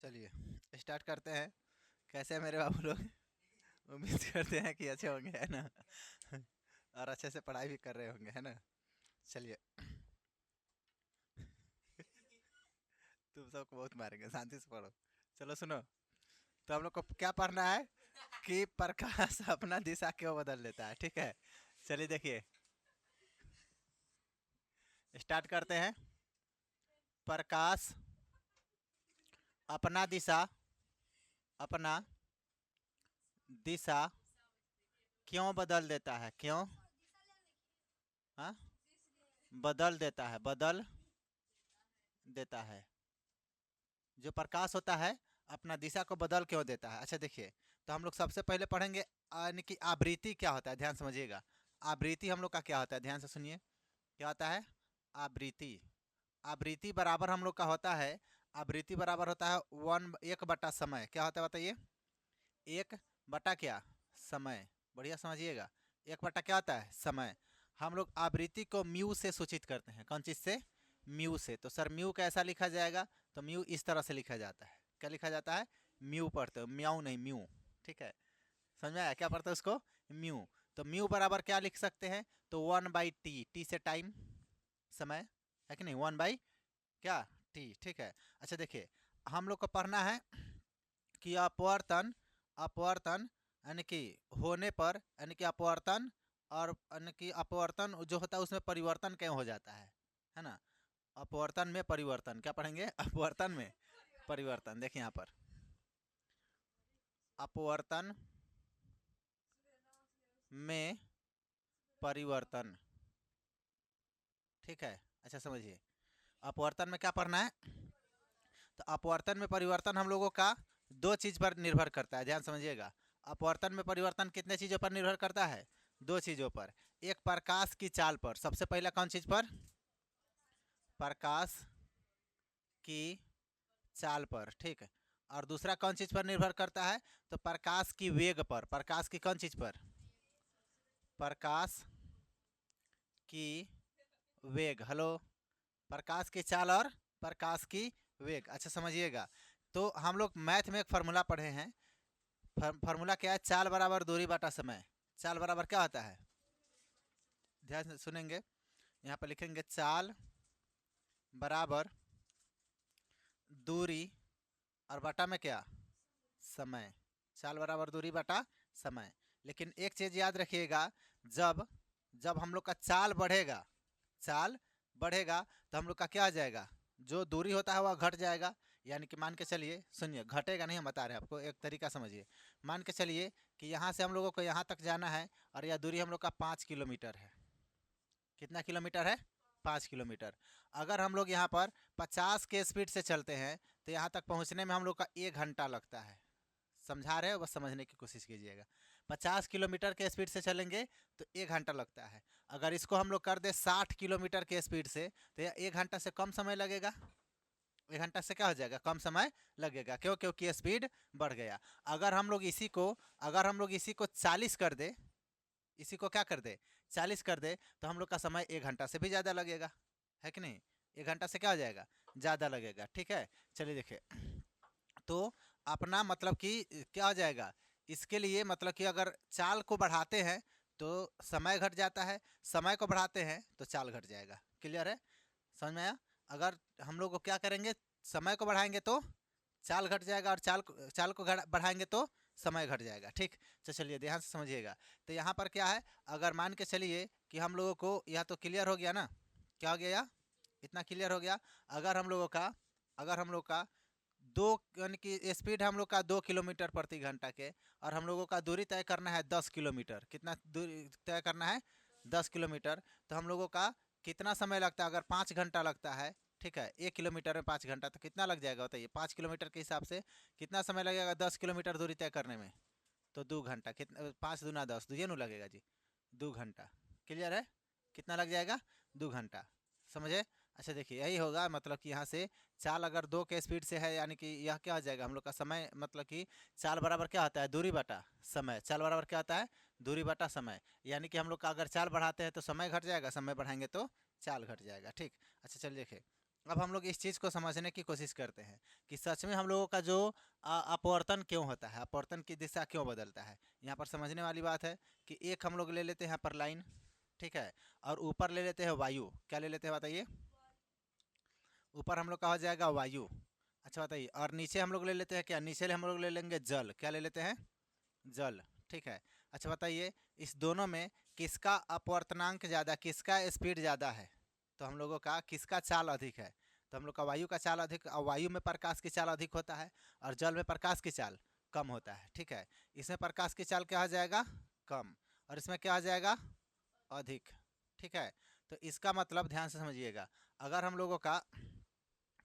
चलिए स्टार्ट करते हैं। कैसे हैं मेरे बाबू लोग? उम्मीद करते हैं कि अच्छे होंगे, है ना? और अच्छे से पढ़ाई भी कर रहे होंगे, है ना? चलिए। तुम सबको बहुत मारेंगे, शांति से पढ़ो। चलो सुनो। तो हम लोग को क्या पढ़ना है कि प्रकाश अपना दिशा क्यों बदल लेता है, ठीक है? चलिए देखिए, स्टार्ट करते हैं। प्रकाश अपना दिशा अपना दिशा क्यों बदल देता है? क्यों? हाँ, बदल देता है, बदल देता है। जो प्रकाश होता है अपना दिशा को बदल क्यों देता है? अच्छा देखिए, तो हम लोग सबसे पहले पढ़ेंगे यानी कि आवृत्ति क्या होता है, ध्यान समझिएगा। आवृत्ति हम लोग का क्या होता है, ध्यान से सुनिए। क्या होता है? आवृत्ति। आवृत्ति बराबर हम लोग का होता है, आवृत्ति बराबर होता है वन एक बटा समय। क्या होता है बताइए? एक बटा क्या? समय। बढ़िया समझिएगा। एक बटा क्या होता है? समय। हम लोग आवृत्ति को म्यू से सूचित करते हैं। कौन चीज़ से? म्यू से। तो सर म्यू कैसा लिखा जाएगा? तो म्यू इस तरह से लिखा जाता है। क्या लिखा जाता है? म्यू पढ़ते हो, म्याऊ नहीं, म्यू। ठीक है, समझ में आया? क्या पढ़ते हो उसको? म्यू। तो म्यू बराबर क्या लिख सकते हैं? तो 1/t, टी से टाइम, समय, है कि नहीं? 1/ क्या? टी। ठीक है। अच्छा देखिए, हम लोग को पढ़ना है कि अपवर्तन, अपवर्तन यानी कि होने पर, यानी कि अपवर्तन, और यानी कि अपवर्तन जो होता है उसमें परिवर्तन क्यों हो जाता है ना? अपवर्तन में परिवर्तन, क्या पढ़ेंगे? अपवर्तन में परिवर्तन। देखिए यहाँ पर अपवर्तन में परिवर्तन, ठीक है? अच्छा समझिए, अपवर्तन में क्या पढ़ना है? तो अपवर्तन में परिवर्तन हम लोगों का दो चीज पर निर्भर करता है, ध्यान समझिएगा। अपवर्तन में परिवर्तन कितने चीजों पर निर्भर करता है? दो चीजों पर। एक प्रकाश की चाल पर, सबसे पहला कौन चीज पर? प्रकाश की चाल पर, ठीक है। और दूसरा कौन चीज पर निर्भर करता है? तो प्रकाश की वेग पर। प्रकाश की कौन चीज पर? प्रकाश की वेग। हेलो, प्रकाश की चाल और प्रकाश की वेग। अच्छा समझिएगा, तो हम लोग मैथ में एक फार्मूला पढ़े हैं। फार्मूला क्या है? चाल बराबर दूरी बटा समय। चाल बराबर क्या होता है? ध्यान से सुनेंगे, यहाँ पर लिखेंगे चाल बराबर दूरी और बटा में क्या? समय। चाल बराबर दूरी बटा समय। लेकिन एक चीज याद रखिएगा, जब जब हम लोग का चाल बढ़ेगा, चाल बढ़ेगा तो हम लोग का क्या आ जाएगा? जो दूरी होता है वह घट जाएगा। यानी कि मान के चलिए, सुनिए, घटेगा नहीं, हम बता रहे हैं आपको, एक तरीका समझिए। मान के चलिए कि यहाँ से हम लोगों को यहाँ तक जाना है और यह दूरी हम लोग का 5 किलोमीटर है। कितना किलोमीटर है? 5 किलोमीटर। अगर हम लोग यहाँ पर 50 के स्पीड से चलते हैं तो यहाँ तक पहुँचने में हम लोग का 1 घंटा लगता है। समझा रहे हो, बस समझने की कोशिश कीजिएगा। 50 किलोमीटर के स्पीड से चलेंगे तो 1 घंटा लगता है। अगर इसको हम लोग कर दे 60 किलोमीटर के स्पीड से तो यह 1 घंटा से कम समय लगेगा। 1 घंटा से क्या हो जाएगा? कम समय लगेगा। क्यों? क्योंकि स्पीड बढ़ गया। अगर हम लोग इसी को, अगर हम लोग इसी को 40 कर दे, इसी को क्या कर दे? 40 कर दे, तो हम लोग का समय 1 घंटा से भी ज़्यादा लगेगा, है कि नहीं? 1 घंटा से क्या हो जाएगा? ज़्यादा लगेगा। ठीक है, चलिए देखिए, तो अपना मतलब कि क्या हो जाएगा? इसके लिए मतलब कि अगर चाल को बढ़ाते हैं तो समय घट जाता है, समय को बढ़ाते हैं तो चाल घट जाएगा। क्लियर है? समझ में आया? अगर हम लोग को क्या करेंगे, समय को बढ़ाएंगे तो चाल घट जाएगा, और चाल को बढ़ाएंगे तो समय घट जाएगा। ठीक, तो चलिए ध्यान से समझिएगा। तो यहाँ पर क्या है, अगर मान के चलिए कि हम लोगों को यह तो क्लियर हो गया ना, क्या हो गया? इतना क्लियर हो गया। अगर हम लोगों का, अगर हम लोग का दो, यानी कि स्पीड हम लोग का 2 किलोमीटर प्रति घंटा के, और हम लोगों का दूरी तय करना है 10 किलोमीटर। कितना दूरी तय करना है? 10 किलोमीटर। तो हम लोगों का कितना समय लगता है? अगर 5 घंटा लगता है, ठीक है, 1 किलोमीटर में 5 घंटा, तो कितना लग जाएगा बताइए? 5 किलोमीटर के हिसाब से कितना समय लगेगा 10 किलोमीटर दूरी तय करने में? तो 2 घंटा। कितना? 5 दूना 10, दुइये नु लगेगा जी, 2 घंटा। क्लियर है? कितना लग जाएगा? 2 घंटा। समझे? अच्छा देखिए, यही होगा, मतलब कि यहाँ से चाल अगर 2 के स्पीड से है, यानी कि यह क्या हो जाएगा हम लोग का समय, मतलब कि चाल बराबर क्या होता है? दूरी बटा समय। चाल बराबर क्या होता है? दूरी बटा समय। यानी कि हम लोग का अगर चाल बढ़ाते हैं तो समय घट जाएगा, समय बढ़ाएंगे तो चाल घट जाएगा। ठीक, अच्छा चलिए देखिए, अब हम लोग इस चीज़ को समझने की कोशिश करते हैं कि सच में हम लोगों का जो अपवर्तन क्यों होता है, अपवर्तन की दिशा क्यों बदलता है। यहाँ पर समझने वाली बात है कि एक हम लोग ले लेते हैं यहाँ पर लाइन, ठीक है, और ऊपर ले लेते हैं वायु। क्या ले लेते हैं बताइए? ऊपर हम लोग का हो जाएगा वायु। अच्छा बताइए, और नीचे हम लोग ले लेते हैं क्या? नीचे हम लोग ले लेंगे जल। क्या ले लेते हैं? जल, ठीक है। अच्छा बताइए, इस दोनों में किसका अपवर्तनांक ज़्यादा, किसका स्पीड ज़्यादा है? तो हम लोगों का किसका चाल अधिक है? तो हम लोग का वायु का चाल अधिक, और वायु में प्रकाश की चाल अधिक होता है और जल में प्रकाश की चाल कम होता है, ठीक है। इसमें प्रकाश की चाल क्या हो जाएगा? कम, और इसमें क्या हो जाएगा? अधिक, ठीक है। तो इसका मतलब ध्यान से समझिएगा, अगर हम लोगों का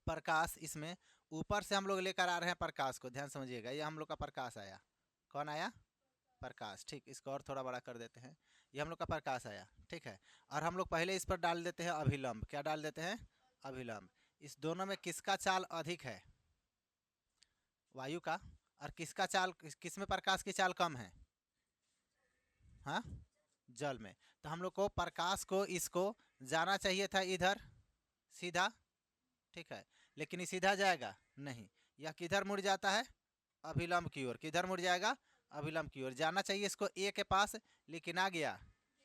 प्रकाश इसमें ऊपर से हम लोग लेकर आ रहे हैं प्रकाश को, ध्यान समझिएगा, ये हम लोग का प्रकाश आया। कौन आया? प्रकाश, ठीक। इसको और थोड़ा बड़ा कर देते हैं। ये हम लोग का प्रकाश आया, ठीक है। और हम लोग पहले इस पर डाल देते हैं अभिलंब। क्या डाल देते हैं? अभिलंब। इस दोनों में किसका चाल अधिक है? वायु का। और किसका चाल, किस में प्रकाश की चाल कम है? हाँ, जल में। तो हम लोग को प्रकाश को, इसको जाना चाहिए था इधर सीधा, ठीक है, लेकिन ये सीधा जाएगा नहीं, यह किधर मुड़ जाता है? अभिलंब की ओर। किधर मुड़ जाएगा? अभिलंब की ओर। जाना चाहिए इसको ए के पास, लेकिन आ गया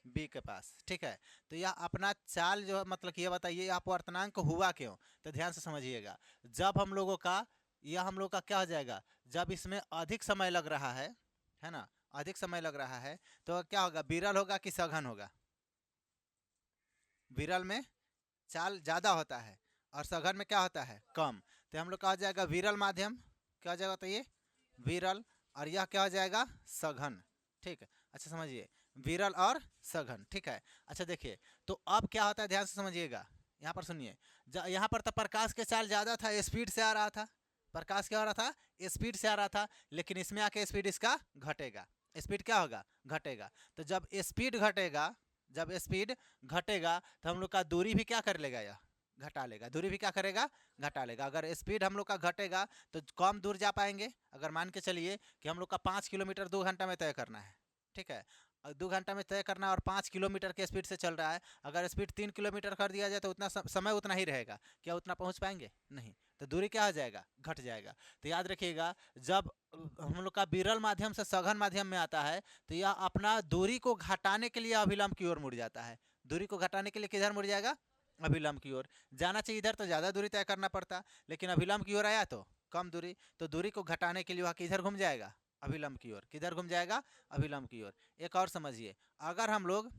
बी के पास, ठीक है। तो यह अपना चाल जो है, मतलब कि ये बताइए अपवर्तनांक हुआ क्यों? तो ध्यान से समझिएगा, जब हम लोगों का, यह हम लोग का क्या हो जाएगा, जब इसमें अधिक समय लग रहा है ना, अधिक समय लग रहा है, तो क्या होगा? विरल होगा कि सघन होगा? विरल में चाल ज़्यादा होता है और सघन में क्या होता है? कम। तो हम लोग का हो जाएगा विरल माध्यम। क्या हो जाएगा बताइए? विरल। और यह क्या हो जाएगा? सघन, ठीक है। अच्छा समझिए, विरल और सघन, ठीक है। अच्छा देखिए, तो अब क्या होता है, ध्यान से समझिएगा, यहाँ पर सुनिए। यहाँ पर तो प्रकाश के चाल ज़्यादा था, स्पीड से आ रहा था, प्रकाश क्या हो रहा था? स्पीड से आ रहा था, लेकिन इसमें आके स्पीड इसका घटेगा। स्पीड क्या होगा? घटेगा। तो जब स्पीड घटेगा, जब स्पीड घटेगा, तो हम लोग का दूरी भी क्या कर लेगा? यह घटा लेगा। दूरी भी क्या करेगा? घटा लेगा। अगर स्पीड हम लोग का घटेगा तो कम दूर जा पाएंगे। अगर मान के चलिए कि हम लोग का 5 किलोमीटर 2 घंटा में तय करना है, ठीक है, 2 घंटा में तय करना है और 5 किलोमीटर के स्पीड से चल रहा है, अगर स्पीड 3 किलोमीटर कर दिया जाए तो उतना समय उतना ही रहेगा। क्या उतना पहुंच पाएंगे? नहीं। तो दूरी क्या हो जाएगा? घट जाएगा। तो याद रखिएगा, जब हम लोग का विरल माध्यम से सघन माध्यम में आता है, तो यह अपना दूरी को घटाने के लिए अभिलंब की ओर मुड़ जाता है। दूरी को घटाने के लिए किधर मुड़ जाएगा? अभिलंब की ओर। जाना चाहिए इधर तो ज़्यादा दूरी तय करना पड़ता, लेकिन अभिलंब की ओर आया तो कम दूरी। तो दूरी को घटाने के लिए वह किधर घूम जाएगा? अभिलंब की ओर। किधर घूम जाएगा? अभिलंब की ओर। एक और समझिए, अगर हम लोग,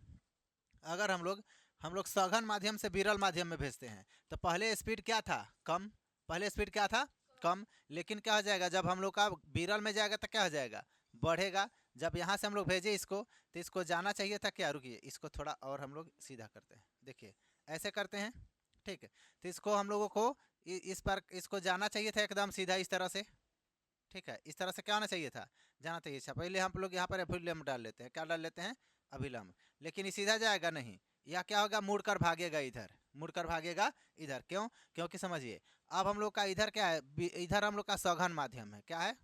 अगर हम लोग सघन माध्यम से विरल माध्यम में भेजते हैं, तो पहले स्पीड क्या था? कम। पहले स्पीड क्या था? कम। लेकिन क्या हो जाएगा, जब हम लोग का विरल में जाएगा तो क्या हो जाएगा? बढ़ेगा। जब यहाँ से हम लोग भेजे इसको, तो इसको जाना चाहिए था क्या? रुकिए, इसको थोड़ा और हम लोग सीधा करते हैं। देखिए, ऐसे करते हैं, ठीक है। तो इसको हम लोगों को इस पर, इसको जाना चाहिए था एकदम सीधा इस तरह से, ठीक है। इस तरह से क्या होना चाहिए था? जाना चाहिए था। पहले हम लोग यहाँ पर अभिलंब डाल लेते हैं। क्या डाल लेते हैं? अभिलंब। लेकिन ये सीधा जाएगा नहीं, यह क्या होगा? मुड़कर भागेगा इधर, मुड़कर भागेगा इधर। क्यों? क्योंकि समझिए, अब हम लोग का इधर क्या है? इधर हम लोग का सघन माध्यम है। क्या है?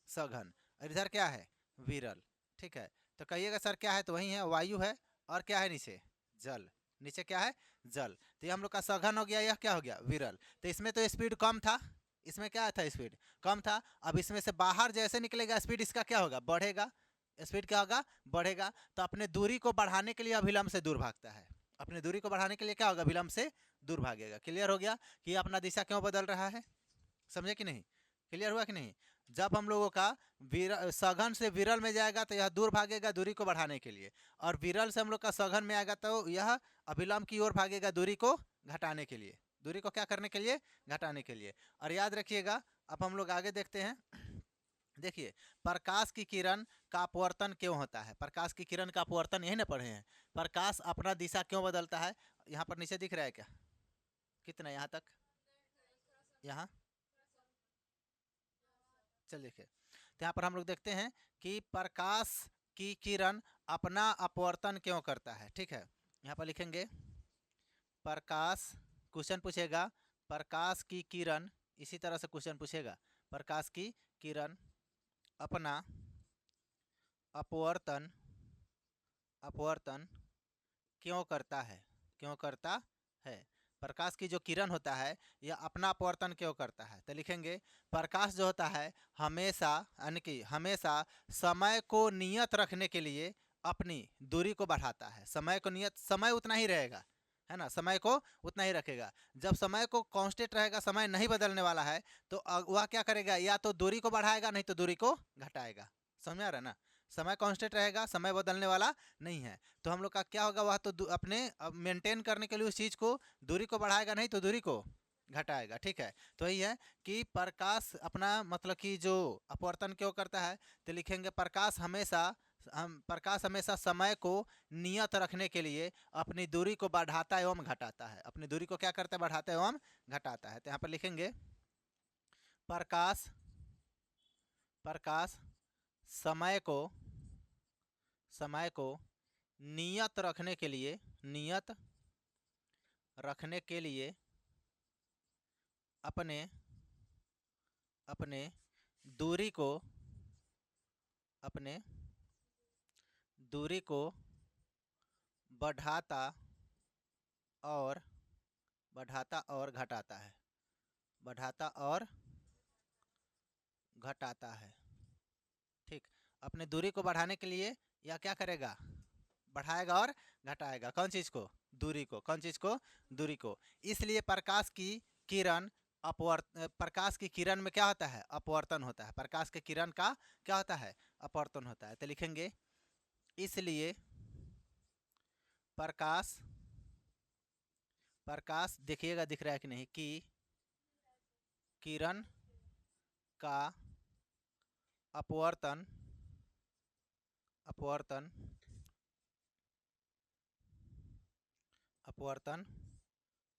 सघन। और इधर क्या है? विरल, ठीक है। तो कहिएगा सर क्या है? तो वही है, वायु है। और क्या है नीचे? जल। नीचे क्या है? जल। तो ये हम लोग का सघन हो गया, यह क्या हो गया? विरल। तो इसमें तो स्पीड कम था, इसमें क्या था? स्पीड कम था। अब इसमें से बाहर जैसे निकलेगा, स्पीड इसका क्या होगा? बढ़ेगा। स्पीड क्या होगा? बढ़ेगा। तो अपने दूरी को बढ़ाने के लिए अभिलंब से दूर भागता है। अपने दूरी को बढ़ाने के लिए क्या होगा? अभिलंब से दूर भागेगा। क्लियर हो गया कि अपना दिशा क्यों बदल रहा है? समझे कि नहीं? क्लियर हुआ कि नहीं? जब हम लोगों का सघन से विरल में जाएगा तो यह दूर भागेगा दूरी को बढ़ाने के लिए, और विरल से हम लोग का सघन में आएगा तो यह अभिलंब की ओर भागेगा दूरी को घटाने के लिए। दूरी को क्या करने के लिए? घटाने के लिए। और याद रखिएगा, अब हम लोग आगे देखते हैं। देखिए, प्रकाश की किरण का अपवर्तन क्यों होता है? प्रकाश की किरण का अपवर्तन यही ना पढ़े हैं। प्रकाश अपना दिशा क्यों बदलता है? यहाँ पर नीचे दिख रहा है क्या? कितना यहाँ तक? यहाँ चल देखिए, तो यहाँ पर हम लोग देखते हैं कि प्रकाश की किरण अपना अपवर्तन क्यों करता है, ठीक है। यहाँ पर लिखेंगे प्रकाश, क्वेश्चन पूछेगा प्रकाश की किरण, इसी तरह से क्वेश्चन पूछेगा, प्रकाश की किरण अपना अपवर्तन, अपवर्तन क्यों करता है? क्यों करता है? प्रकाश की जो किरण होता है यह अपना अपवर्तन क्यों करता है, तो लिखेंगे प्रकाश जो होता है हमेशा, यानी कि हमेशा समय को नियत रखने के लिए अपनी दूरी को बढ़ाता है। समय को नियत, समय उतना ही रहेगा, है ना, समय को उतना ही रखेगा। जब समय को कांस्टेंट रहेगा, समय नहीं बदलने वाला है, तो वह क्या करेगा, या तो दूरी को बढ़ाएगा नहीं तो दूरी को घटाएगा। समझ में आ रहा है ना, समय कांस्टेंट रहेगा, समय बदलने वाला नहीं है। तो हम लोग का क्या होगा, वह तो अपने मेंटेन करने के लिए उस चीज़ को दूरी को बढ़ाएगा नहीं तो दूरी को घटाएगा। ठीक है, तो यही है कि प्रकाश अपना मतलब कि जो अपवर्तन क्यों करता है, तो लिखेंगे प्रकाश हमेशा समय को नियत रखने के लिए अपनी दूरी को बढ़ाता एवं घटाता है। अपनी दूरी को क्या करता है, बढ़ाता एवं घटाता है। तो यहाँ पर लिखेंगे प्रकाश प्रकाश समय को नियत रखने के लिए अपने दूरी को बढ़ाता और घटाता है, ठीक। अपने दूरी को बढ़ाने के लिए यह क्या करेगा, बढ़ाएगा और घटाएगा। कौन चीज़ को, दूरी को। कौन चीज़ को, दूरी को। इसलिए प्रकाश की किरण प्रकाश की किरण में क्या होता है, अपवर्तन होता है। प्रकाश के किरण का क्या होता है, अपवर्तन होता है। तो लिखेंगे इसलिए प्रकाश देखिएगा दिख रहा है कि नहीं, कि किरण का अपवर्तन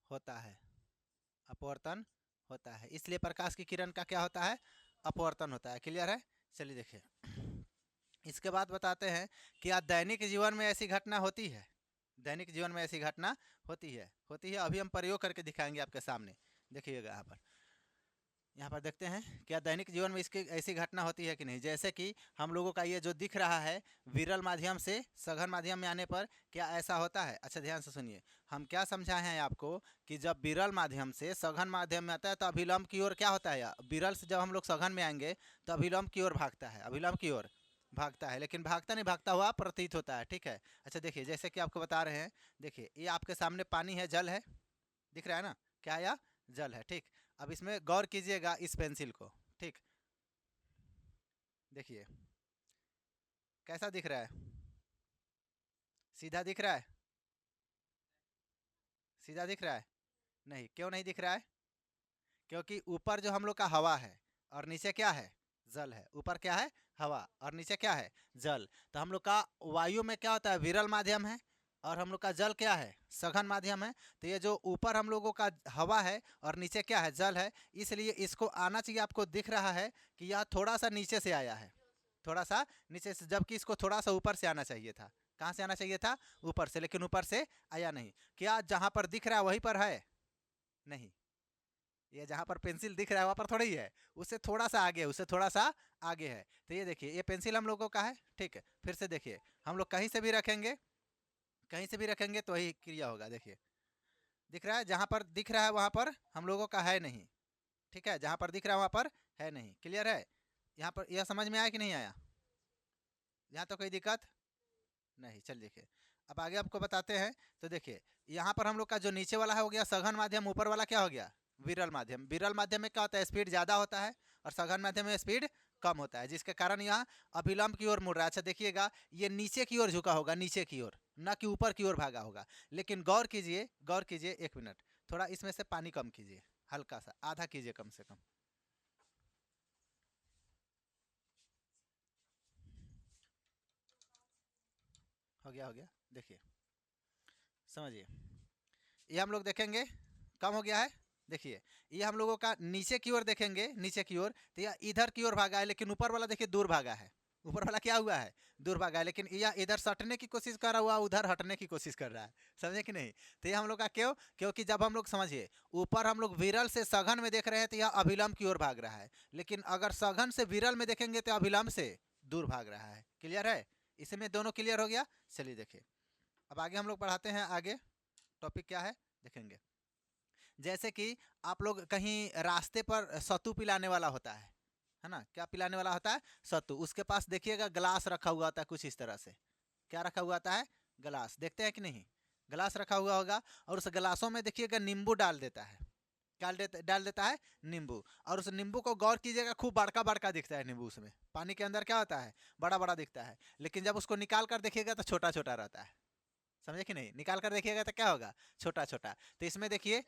होता है। इसलिए प्रकाश की किरण का क्या होता है, अपवर्तन होता है। क्लियर है। चलिए देखिए, इसके बाद बताते हैं क्या दैनिक जीवन में ऐसी घटना होती है। दैनिक जीवन में ऐसी घटना होती है। अभी हम प्रयोग करके दिखाएंगे आपके सामने। देखिएगा यहाँ पर देखते हैं क्या दैनिक जीवन में इसकी ऐसी घटना होती है कि नहीं। जैसे कि हम लोगों का ये जो दिख रहा है, विरल माध्यम से सघन माध्यम में आने पर क्या ऐसा होता है। अच्छा ध्यान से सुनिए, हम क्या समझाए हैं आपको कि जब विरल माध्यम से सघन माध्यम में आता है तो अभिलंब की ओर क्या होता है, विरल से जब हम लोग सघन में आएंगे तो अभिलंब की ओर भागता है, अभिलंब की ओर भागता है, लेकिन भागता हुआ प्रतीत होता है। ठीक है। अच्छा देखिए, जैसे कि आपको बता रहे हैं, देखिए ये आपके सामने पानी है, जल है, दिख रहा है ना, क्या या जल है। ठीक, अब इसमें गौर कीजिएगा इस पेंसिल को। ठीक, देखिए कैसा दिख रहा है, सीधा दिख रहा है, सीधा दिख रहा है, नहीं। क्यों नहीं दिख रहा है, क्योंकि ऊपर जो हम लोग का हवा है और नीचे क्या है, जल है। ऊपर क्या है, हवा, और नीचे क्या है, जल। तो हम लोग का वायु में क्या होता है, विरल माध्यम है, और हम लोग का जल क्या है, सघन माध्यम है। तो ये जो ऊपर हम लोगों का हवा है और नीचे क्या है, जल है, इसलिए इसको आना चाहिए, आपको दिख रहा है कि यह थोड़ा सा नीचे से आया है, थोड़ा सा नीचे से, जबकि इसको थोड़ा सा ऊपर से आना चाहिए था। कहाँ से आना चाहिए था, ऊपर से, लेकिन ऊपर से आया नहीं। क्या जहाँ पर दिख रहा है वहीं पर है, नहीं। ये जहाँ पर पेंसिल दिख रहा है वहाँ पर थोड़ा ही है, उससे थोड़ा सा आगे है, उससे थोड़ा सा आगे है। तो ये देखिए, ये पेंसिल हम लोगों का है। ठीक है, फिर से देखिए, हम लोग कहीं से भी रखेंगे, कहीं से भी रखेंगे तो वही क्रिया होगा। देखिए दिख रहा है, जहाँ पर दिख रहा है वहाँ पर हम लोगों का है नहीं। ठीक है, जहाँ पर दिख रहा है वहाँ पर है नहीं। क्लियर है। यहाँ पर यह समझ में आया कि नहीं आया, यहाँ तो कोई दिक्कत नहीं। चल देखिए, अब आगे आपको बताते हैं। तो देखिए यहाँ पर हम लोग का जो नीचे वाला है हो गया सघन माध्यम, ऊपर वाला क्या हो गया, विरल माध्यम। विरल माध्यम में क्या होता है, स्पीड ज़्यादा होता है, और सघन माध्यम में स्पीड कम होता है, जिसके कारण यहाँ अभिलंब की ओर मुड़ रहा है। अच्छा देखिएगा, ये नीचे की ओर झुका होगा, नीचे की ओर, ना कि ऊपर की ओर भागा होगा। लेकिन गौर कीजिए, गौर कीजिए, एक मिनट, थोड़ा इसमें से पानी कम कीजिए, हल्का सा, आधा कीजिए कम से कम। हो गया, हो गया। देखिए समझिए, ये हम लोग देखेंगे कम हो गया है। देखिए ये हम लोगों का नीचे की ओर देखेंगे, नीचे की ओर, तो यह इधर की ओर भागा है, लेकिन ऊपर वाला देखिए दूर भागा है। ऊपर वाला क्या हुआ है, दूर भागा है, लेकिन यह इधर सटने की कोशिश कर रहा हुआ, उधर हटने की कोशिश कर रहा है। समझे कि नहीं। तो ये हम लोग का क्यों, क्योंकि जब हम लोग समझिए ऊपर हम लोग विरल से सघन में देख रहे हैं तो यह अभिलंब की ओर भाग रहा है, लेकिन अगर सघन से विरल में देखेंगे तो अभिलंब से दूर भाग रहा है। क्लियर है, इसमें दोनों क्लियर हो गया। चलिए देखिए, अब आगे हम लोग पढ़ाते हैं। आगे टॉपिक क्या है देखेंगे। जैसे कि आप लोग कहीं रास्ते पर सत्तू पिलाने वाला होता है ना, क्या पिलाने वाला होता है, सत्तू। उसके पास देखिएगा ग्लास रखा हुआ होता है कुछ इस तरह से, क्या रखा हुआ आता है, ग्लास, देखते हैं कि नहीं, ग्लास रखा हुआ होगा, और उस ग्लासों में देखिएगा नींबू डाल देता है, डाल देता है नींबू, और उस नींबू को गौर कीजिएगा खूब बड़का बड़का दिखता है नींबू, उसमें पानी के अंदर क्या होता है, बड़ा बड़ा दिखता है, लेकिन जब उसको निकाल कर देखिएगा तो छोटा छोटा रहता है, समझे कि नहीं, निकाल कर देखिएगा तो क्या होगा, छोटा छोटा। तो इसमें देखिए,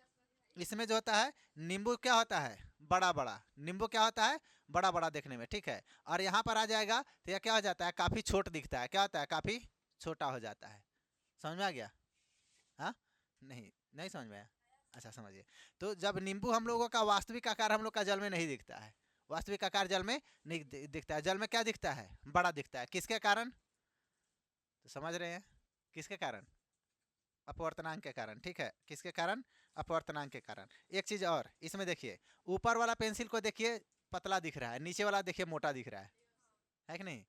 इसमें जो होता है नींबू क्या होता है, बड़ा बड़ा, नींबू क्या होता है, बड़ा बड़ा देखने में, ठीक है। और यहाँ पर आ जाएगा तो यह क्या हो जाता है, काफ़ी छोट दिखता है, क्या होता है, काफ़ी छोटा हो जाता है। समझ में आ गया, हाँ, नहीं नहीं समझ में आया, अच्छा समझिए। तो जब नींबू हम लोगों का वास्तविक आकार हम लोग का जल में नहीं दिखता है, वास्तविक आकार जल में नहीं दिखता है, जल में क्या दिखता है, बड़ा दिखता है, किसके कारण, तो समझ रहे हैं, किसके कारण, अपवर्तनांक के कारण, ठीक है, किसके कारण, अपवर्तनांक के कारण। एक चीज और इसमें देखिए, ऊपर वाला पेंसिल को देखिए पतला दिख रहा है, नीचे वाला देखिए मोटा दिख रहा है कि नहीं,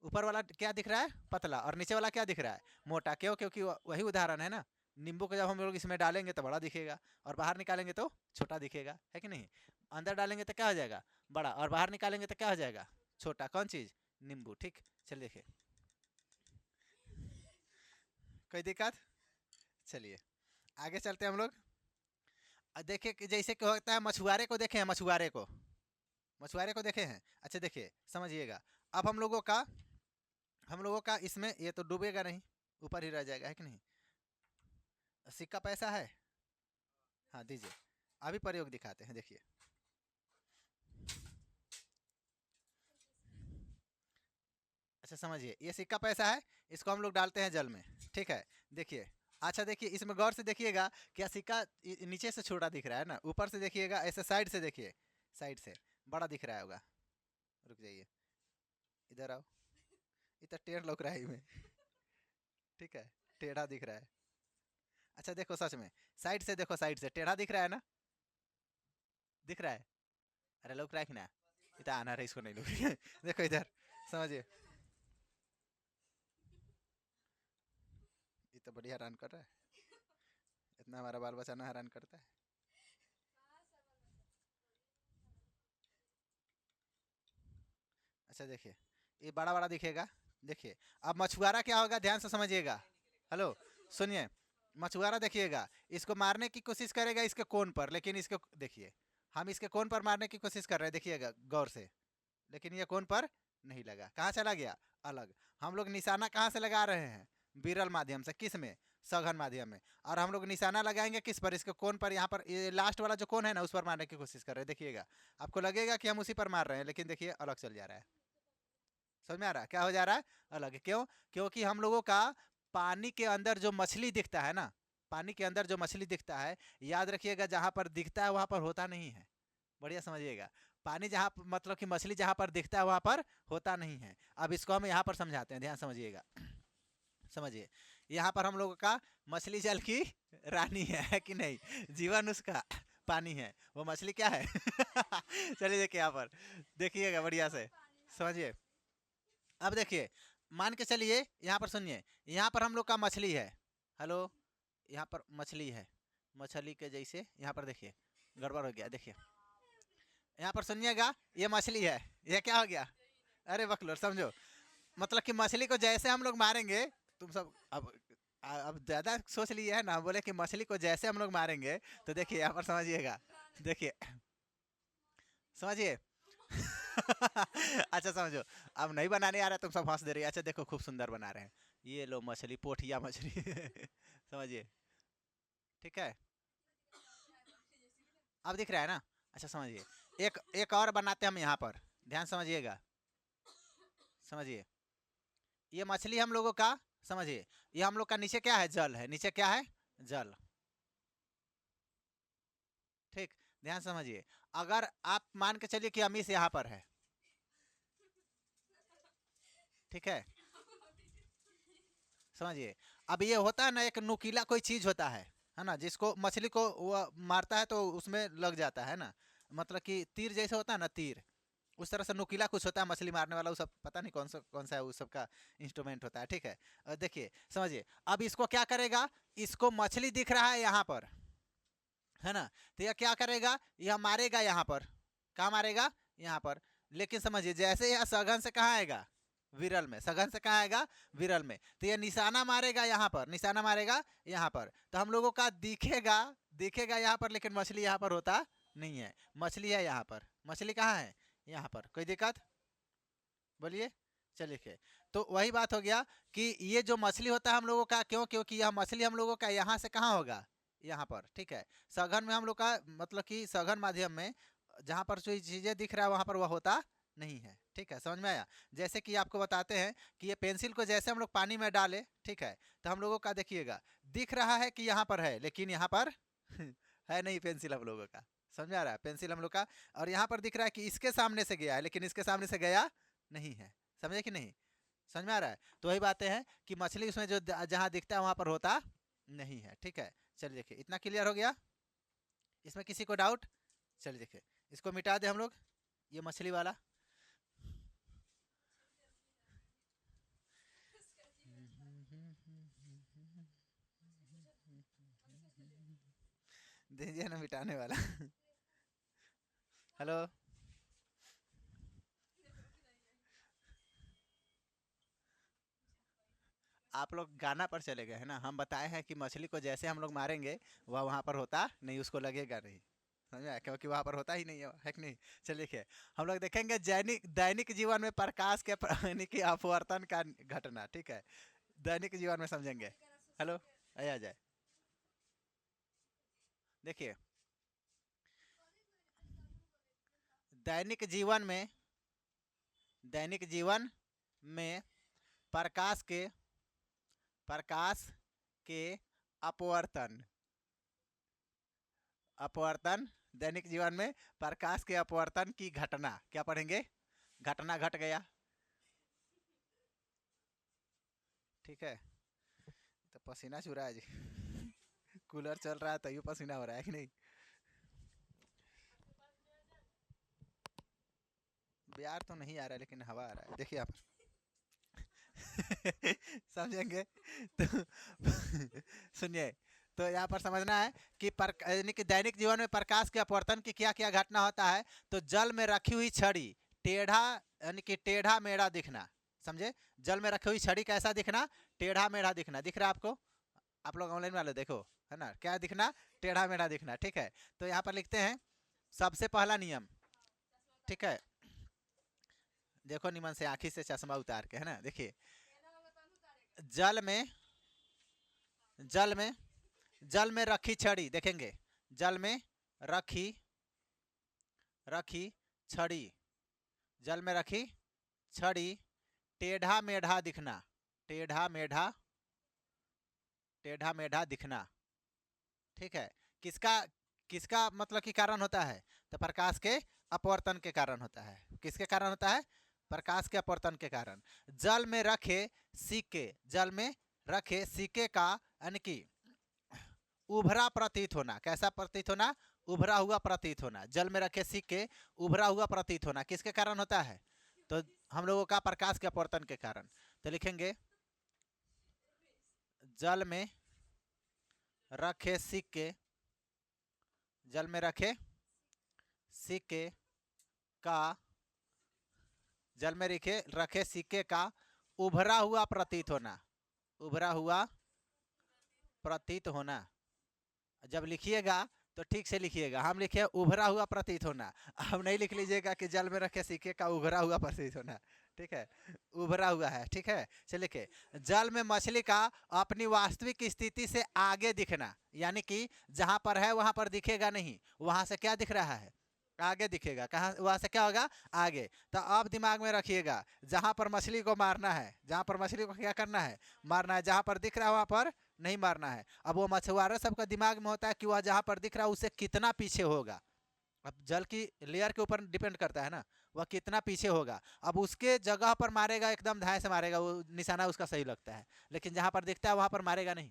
ऊपर वाला क्या दिख रहा है, पतला, और नीचे वाला क्या दिख रहा है, मोटा, क्यों, क्योंकि वही उदाहरण है ना, नींबू को जब हम लोग इसमें डालेंगे तो बड़ा दिखेगा, और बाहर निकालेंगे तो छोटा दिखेगा, है कि नहीं, अंदर डालेंगे तो क्या हो जाएगा, बड़ा, और बाहर निकालेंगे तो क्या हो जाएगा, छोटा, कौन चीज, नींबू, ठीक। चलिए देखिए, कोई दिक्कत, चलिए आगे चलते हैं हम लोग। देखिए कि जैसे कि होता है, मछुआरे को देखे हैं, मछुआरे को, मछुआरे को देखे हैं, अच्छा देखिए समझिएगा। अब हम लोगों का इसमें ये तो डूबेगा नहीं, ऊपर ही रह जाएगा, है कि नहीं, सिक्का पैसा है, हाँ दीजिए, अभी प्रयोग दिखाते हैं, देखिए, अच्छा समझिए, ये सिक्का पैसा है, इसको हम लोग डालते हैं जल में, ठीक है, देखिए, अच्छा देखिए, इसमें गौर से देखिएगा, क्या सिक्का नीचे से छोटा दिख रहा है ना, ऊपर से देखिएगा, ऐसे साइड से देखिए, साइड से बड़ा दिख रहा होगा, रुक जाइए, इधर आओ, इतना टेढ़ लग रहा है में, ठीक है, टेढ़ा दिख रहा है, अच्छा देखो सच में, साइड से देखो, साइड से टेढ़ा दिख रहा है ना, दिख रहा है, अरे लोग रहा है कि ना, इतना आना रहा इसको नहीं लोग देखो इधर, समझिए, ये तो बढ़िया हैरान कर रहा है, इतना हमारा बाल बच्चा ना हैरान करता है। अच्छा देखिए, ये बड़ा बड़ा दिखेगा, देखिए, अब मछुआरा क्या होगा, ध्यान से समझिएगा, हेलो, सुनिए, मछुआरा देखिएगा, इसको मारने की कोशिश करेगा इसके कोन पर, लेकिन इसके देखिए, हम इसके कोन पर मारने की कोशिश कर रहे हैं, देखिएगा गौर से, लेकिन ये कोन पर नहीं लगा, कहाँ चला गया, अलग। हम लोग निशाना कहाँ से लगा रहे हैं, विरल माध्यम से, किस में, सघन माध्यम में, और हम लोग निशाना लगाएंगे किस पर, इसके कोन पर, यहाँ पर, ये लास्ट वाला जो कोन है ना, उस पर मारने की कोशिश कर रहे हैं, देखिएगा, आपको लगेगा कि हम उसी पर मार रहे हैं, लेकिन देखिए अलग चल जा रहा है, समझ में आ रहा है, क्या हो जा रहा है, अलग, क्यों, क्योंकि हम लोगों का पानी के अंदर जो मछली दिखता है ना, पानी के अंदर जो मछली दिखता है, याद रखिएगा, जहाँ पर दिखता है वहाँ पर होता नहीं है, बढ़िया समझिएगा, पानी जहाँ मतलब कि मछली जहाँ पर दिखता है वहाँ पर होता नहीं है। अब इसको हम यहाँ पर समझाते हैं, ध्यान समझिएगा, समझिए, यहाँ पर हम लोगों का मछली जल की रानी है कि नहीं, जीवन उसका पानी है, वो मछली क्या है चलिए देखिए, यहाँ पर देखिएगा बढ़िया से, समझिए, अब देखिए, मान के चलिए, यहाँ पर सुनिए, यहाँ पर हम लोग का मछली है, हेलो, यहाँ पर मछली है, मछली के जैसे यहाँ पर देखिए, गड़बड़ हो गया, देखिए, यहाँ पर सुनिएगा, ये मछली है, ये क्या हो गया, अरे बकलोर समझो, मतलब कि मछली को जैसे हम लोग मारेंगे, तुम सब अब ज्यादा सोच लिए है ना, बोले कि मछली को जैसे हम लोग मारेंगे, तो देखिए यहाँ पर समझिएगा, देखिए, समझिए अच्छा समझो, अब नहीं बनाने आ रहा, तुम सब हंस दे रही है, अच्छा देखो खूब सुंदर बना रहे हैं, ये लो मछली, पोठिया मछली समझिए, ठीक है, अब दिख रहा है ना, अच्छा समझिए, एक एक और बनाते हैं हम यहाँ पर, ध्यान समझिएगा, समझिए, ये मछली हम लोगों का, समझिए, ये हम लोग का नीचे क्या है, जल है, नीचे क्या है, जल, ठीक, ध्यान समझिए, अगर आप मान के चलिए कि अमीश यहाँ पर है, ठीक है, समझिए, अब ये होता है ना, एक नुकीला कोई चीज होता है ना, जिसको मछली को वो मारता है तो उसमें लग जाता है ना, मतलब कि तीर जैसे होता है ना, तीर, उस तरह से नुकीला कुछ होता है मछली मारने वाला, वो सब पता नहीं कौन सा है, उस सब का इंस्ट्रूमेंट होता है, ठीक है, देखिए समझिए, अब इसको क्या करेगा, इसको मछली दिख रहा है यहाँ पर, है ना। तो यह क्या करेगा, यह मारेगा यहाँ पर, कहाँ मारेगा, यहाँ पर। लेकिन समझिए जैसे यह सघन से कहाँ आएगा, विरल में। सघन से कहाँ आएगा, विरल में। तो यह निशाना मारेगा यहाँ पर, निशाना मारेगा यहाँ पर। तो हम लोगों का दिखेगा, दिखेगा यहाँ पर, लेकिन मछली यहाँ पर होता नहीं है। मछली है यहाँ पर, मछली कहाँ है, यहाँ पर। कोई दिक्कत, बोलिए। चलिए, तो वही बात हो गया कि ये जो मछली होता है हम लोगों का, क्यों, क्योंकि यह मछली हम लोगों का यहाँ से कहाँ होगा, यहाँ पर। ठीक है, सघन में हम लोग का मतलब कि सघन माध्यम में जहाँ पर जो चीजें दिख रहा है वहाँ पर वह होता नहीं है। ठीक है, समझ में आया। जैसे कि आपको बताते हैं कि ये पेंसिल को जैसे हम लोग पानी में डाले, ठीक है, तो हम लोगों का देखिएगा दिख रहा है कि यहाँ पर है, लेकिन यहाँ पर है नहीं पेंसिल हम लोगों का। समझ में आ रहा है, पेंसिल हम लोग का। और यहाँ पर दिख रहा है कि इसके सामने से गया है, लेकिन इसके सामने से गया नहीं है। समझे कि नहीं, समझ में आ रहा है। तो वही बातें हैं कि मछली उसमें जो जहाँ दिखता है वहाँ पर होता नहीं है। ठीक है, चलिए देखिए, इतना क्लियर हो गया। इसमें किसी को डाउट, चलिए देखिए, इसको मिटा दे हम लोग, ये मछली वाला। दीजिए ना मिटाने वाला। हेलो, आप लोग गाना पर चले गए हैं ना। हम बताए हैं कि मछली को जैसे हम लोग मारेंगे वह वहाँ पर होता नहीं, उसको लगेगा नहीं। समझ में आया? क्योंकि वहाँ पर होता ही नहीं है कि नहीं। चलिए देखिए, हम लोग देखेंगे दैनिक दैनिक जीवन में प्रकाश के यानी कि अपवर्तन का घटना। ठीक है, दैनिक जीवन में समझेंगे। हेलो, आ जाए, देखिए, दैनिक जीवन में, दैनिक जीवन में प्रकाश के, प्रकाश के अपवर्तन, अपवर्तन, दैनिक जीवन में प्रकाश के अपवर्तन की घटना, क्या पढ़ेंगे, घटना घट गया। ठीक है, तो पसीना चुरा है जी। कूलर चल रहा है तैयो पसीना हो रहा है कि नहीं। बिहार तो नहीं आ रहा है, लेकिन हवा आ रहा है, देखिए आप। समझेंगे तो सुनिए, तो यहाँ पर समझना है कि यानी कि दैनिक जीवन में प्रकाश के अपवर्तन की क्या क्या घटना होता है। तो जल में रखी हुई छड़ी टेढ़ा, यानी कि टेढ़ा मेढ़ा दिखना। समझे, जल में रखी हुई छड़ी कैसा दिखना, टेढ़ा मेढ़ा दिखना। दिख रहा है आपको, आप लोग ऑनलाइन वाले देखो, है ना, क्या दिखना, टेढ़ा मेढ़ा दिखना। ठीक है, तो यहाँ पर लिखते हैं सबसे पहला नियम। ठीक है, देखो निमन से, आँखी से चश्मा उतार के, है ना। देखिए, जल में, जल में, जल में रखी छड़ी देखेंगे, जल में रखी, रखी छड़ी, जल में रखी छड़ी टेढ़ा मेढ़ा दिखना, टेढ़ा मेढ़ा, टेढ़ा मेढ़ा दिखना। ठीक है, किसका, किसका मतलब कि कारण होता है, तो प्रकाश के अपवर्तन के कारण होता है। किसके कारण होता है, प्रकाश के अपवर्तन के कारण। जल में रखे सिक्के, जल में रखे सिक्के का यानी कि उभरा प्रतीत होना, कैसा प्रतीत होना, उभरा हुआ प्रतीत होना। जल में रखे सिक्के उभरा हुआ प्रतीत होना किसके कारण होता है, तो हम लोगों का प्रकाश के अपवर्तन के कारण। तो लिखेंगे जल में रखे सिक्के, जल में रखे सिक्के का, जल में रखे रखे सिक्के का उभरा हुआ प्रतीत होना, उभरा हुआ प्रतीत होना। जब लिखिएगा तो ठीक से लिखिएगा, हम लिखे उभरा हुआ प्रतीत होना, हम नहीं लिख लीजिएगा कि जल में रखे सिक्के का उभरा हुआ प्रतीत होना। ठीक है, उभरा हुआ है। ठीक है, चलिए लिखे जल में मछली का अपनी वास्तविक स्थिति से आगे दिखना, यानी कि जहां पर है वहां पर दिखेगा नहीं, वहां से क्या दिख रहा है, आगे दिखेगा। कहाँ, वहां से क्या होगा, आगे। तो अब दिमाग में रखिएगा, जहां पर मछली को मारना है, जहां पर मछली को क्या करना है, मारना है। जहां पर दिख रहा है वहां पर नहीं मारना है। अब वो मछुआरा सबका दिमाग में होता है कि वह जहां पर दिख रहा है उससे कितना पीछे होगा। अब जल की लेयर के ऊपर डिपेंड करता है ना, वह कितना पीछे होगा। अब उसके जगह पर मारेगा, एकदम धाए से मारेगा, वो निशाना उसका सही लगता है। लेकिन जहां पर दिखता है वहां पर मारेगा नहीं,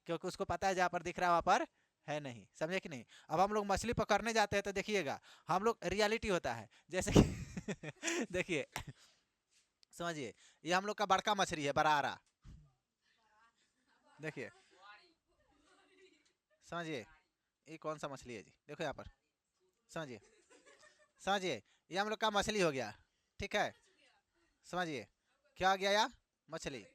क्योंकि उसको पता है जहां पर दिख रहा है वहां पर है नहीं। समझे कि नहीं। अब हम लोग मछली पकड़ने जाते हैं तो देखिएगा, हम लोग रियलिटी होता है जैसे कि देखिए, समझिए, ये हम लोग का बड़का मछली है, बरारा। देखिए, समझिए, ये कौन सा मछली है जी, देखो यहाँ पर, समझिए समझिए, ये हम लोग का मछली हो गया, ठीक है, समझिए क्या हो गया यार, मछली,